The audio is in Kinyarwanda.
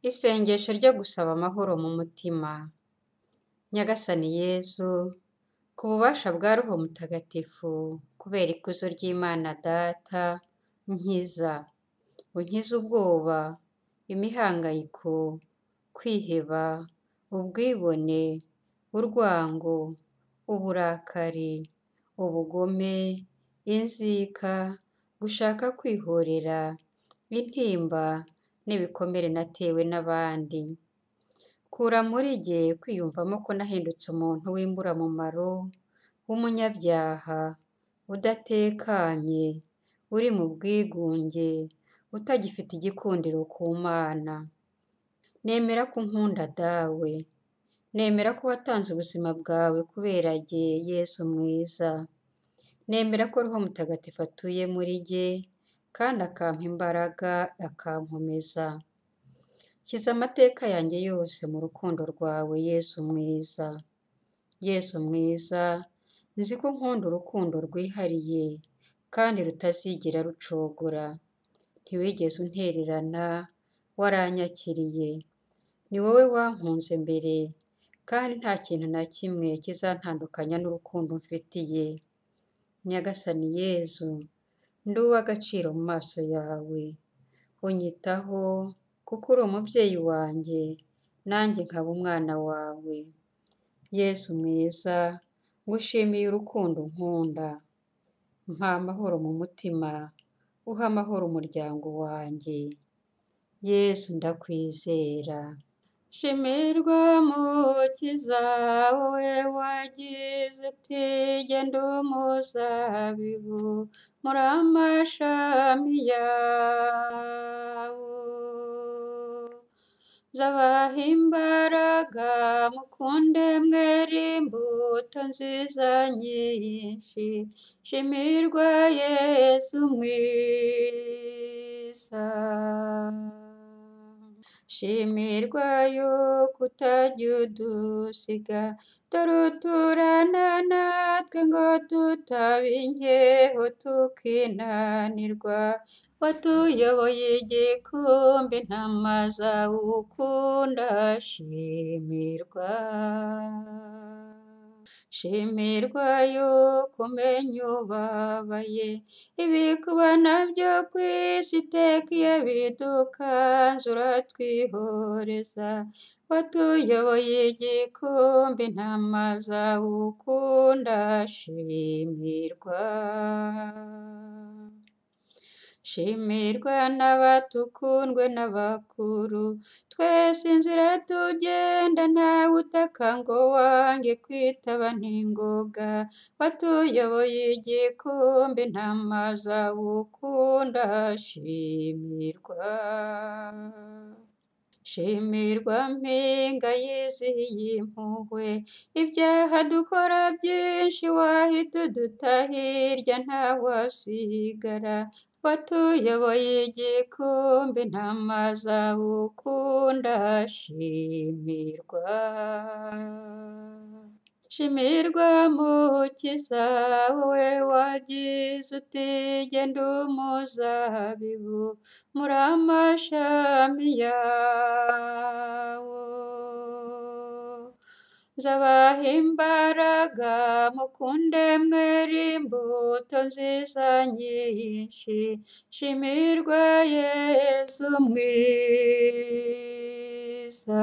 Isengesho ryo gusaba amahoro mu mutima. Nyagasani Yezu, ku bubasha bwa Roho Mutagatifu, kubera ikuzo ry'Imana Data, nkiza. Unkize ubwoba, imihangayiko, kwiheba, ubwibone, urwango, uburakari, ubugome, inzika, gushaka kwihorera, intimba n'ibikomere natewe n'abandi. Kura muri jye kwiyumvamo ko nahindutse umuntu w'imburamumaro, w'umunyabyaha, udatekanye, uri mu bwigunge, utagifite igikundiro ku Mana. Nemera ko unkunda dawe. Nemera ko watanze ubuzima bwawe kubera jye, Yesu mwiza. Nemera ko Roho Mutagatifu atuye muri jye, kandi akampa imbaraga, akankomeza. Kiza amateka yanjye yose mu rukundo rwawe, Yesu mwiza. Yesu mwiza, nzi ko unkunda urukundo rwihariye, kandi rutazigera rucogora. Ntiwigeze untererana, waranyakiriye. Ni wowe wankunze mbere, kandi nta kintu na kimwe kizantandukanya n'urukundo mfitiye. Nyagasani Yezu, ndi uw'agaciro mu maso yawe. Unyitaho, kuko uri umubyeyi wanjye, nanjye nkaba umwana wawe. Yesu mwiza, ngushimiye urukundo unkunda. Mpa amahoro mu mutima, uha amahoro umuryango wanjye. Yesu ndakwizera. Shimirwa Mukiza, wowe wagize uti jye ndi umuzabibu muri amashami yawo. Zabaha imbaraga, mukunde mwere imbuto nziza nyinshi. Shimirwa Yesu mwiza. Shimirwa yuko utajya udusiga, dore uturana natwe ngo tutaba inkeho tukinanirwa. Watuyoboye igikumbi intama zawe ukunda, shimirwa. Shimirwa yuko umenya ubabaye, ibikuba nabyo ku isi iteka iyo bidukanze uratwihoreza. Watuyoboye igikumbi intama zawe ukunda, shimirwa. Shimirwa n'abatukundwe n'abakuru, twese inzira tugenda ntawe utaka ngo wange kwitaba n'ingoga. Watuyoboye igikumbi intama zawe ukunda, shimirwa. Shimirwa mpinga yizihiye impuhwe, ibyaha dukora byinshi wahita uduta hirya ntawasigara. Watuyoboye igikumbi intama zawe ukunda, shimirwa. Shimirwa Mukiza, wowe wagize uti jye ndi umuzabibu muri amashami yawo. Zabaha imbaraga, mukunde mwere imbuto nziza nyinshi. Shimirwa Yesu mwiza.